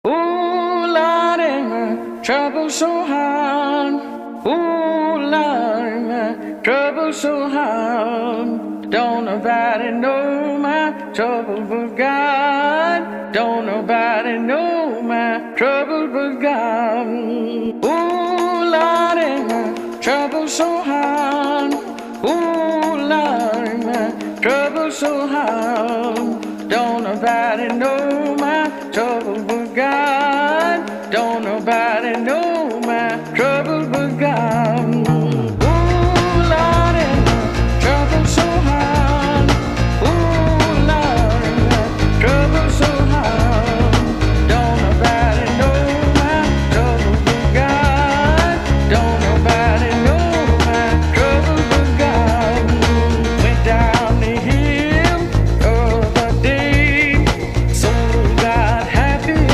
Ooh, Lordy, my trouble so hard. Ooh, Lordy, my trouble so hard. Don't nobody know my trouble but God. Don't nobody know my trouble but God. Ooh, Lordy, my trouble so hard. Ooh, Lordy, my trouble so hard. Don't nobody know my trouble but God.